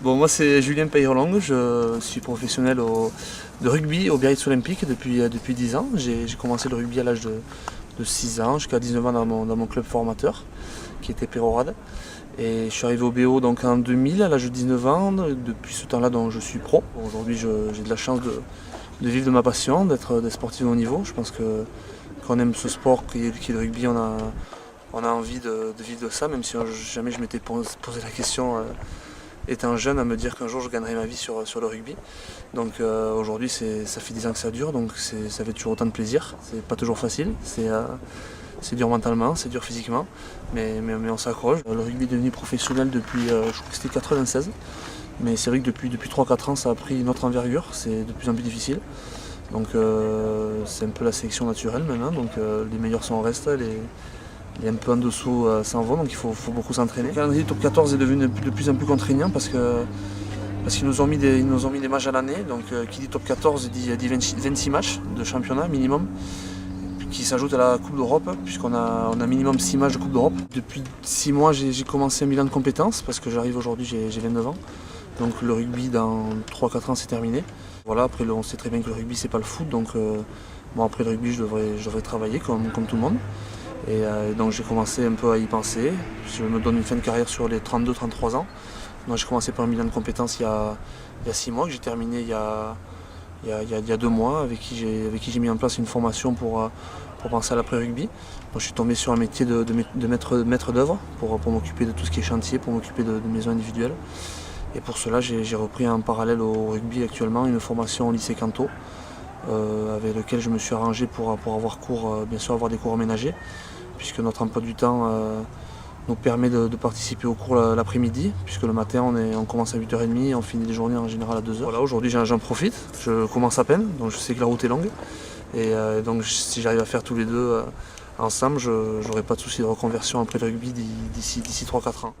Bon, moi c'est Julien Peyrelongue, je suis professionnel de rugby au Biarritz Olympique depuis 10 ans. J'ai commencé le rugby à l'âge de 6 ans jusqu'à 19 ans dans mon club formateur qui était Pérorade. Et je suis arrivé au BO donc en 2000 à l'âge de 19 ans. Depuis ce temps-là donc, je suis pro. Aujourd'hui j'ai de la chance de vivre de ma passion, d'être sportif de haut niveau. Je pense que quand on aime ce sport qui est le rugby, on a envie de vivre de ça, même si jamais je m'étais posé la question étant jeune à me dire qu'un jour je gagnerais ma vie sur le rugby. Donc aujourd'hui ça fait 10 ans que ça dure, donc ça fait toujours autant de plaisir. C'est pas toujours facile, c'est dur mentalement, c'est dur physiquement, mais on s'accroche. Le rugby est devenu professionnel depuis, je crois que c'était 96, mais c'est vrai que depuis 3-4 ans ça a pris une autre envergure, c'est de plus en plus difficile. Donc c'est un peu la sélection naturelle maintenant, donc les meilleurs sont en reste, il y a un peu en dessous s'en vont, donc il faut beaucoup s'entraîner. Le calendrier top 14 est devenu de plus en plus contraignant parce qu'ils nous ont mis des matchs à l'année. Donc qui dit top 14 dit 26 matchs de championnat minimum, qui s'ajoute à la Coupe d'Europe, puisqu'on a minimum 6 matchs de Coupe d'Europe. Depuis 6 mois j'ai commencé un bilan de compétences parce que j'arrive aujourd'hui, j'ai 29 ans. Donc le rugby dans 3-4 ans c'est terminé. Voilà, après on sait très bien que le rugby c'est pas le foot, donc bon, après le rugby je devrais travailler comme tout le monde. Et donc j'ai commencé un peu à y penser. Je me donne une fin de carrière sur les 32-33 ans. Donc j'ai commencé par un bilan de compétences il y a 6 mois, que j'ai terminé il y a 2 mois, avec qui j'ai mis en place une formation pour penser à l'après-rugby. Donc je suis tombé sur un métier de maître d'œuvre pour m'occuper de tout ce qui est chantier, pour m'occuper de maisons individuelles. Et pour cela j'ai repris en parallèle au rugby actuellement une formation au lycée Canto, avec lequel je me suis arrangé pour avoir cours, bien sûr avoir des cours aménagés, puisque notre emploi du temps nous permet de participer aux cours l'après-midi, puisque le matin on commence à 8h30 et on finit les journées en général à 2h. Voilà, aujourd'hui j'en profite, je commence à peine, donc je sais que la route est longue, et donc si j'arrive à faire tous les deux ensemble, j'aurai pas de souci de reconversion après le rugby d'ici 3-4 ans.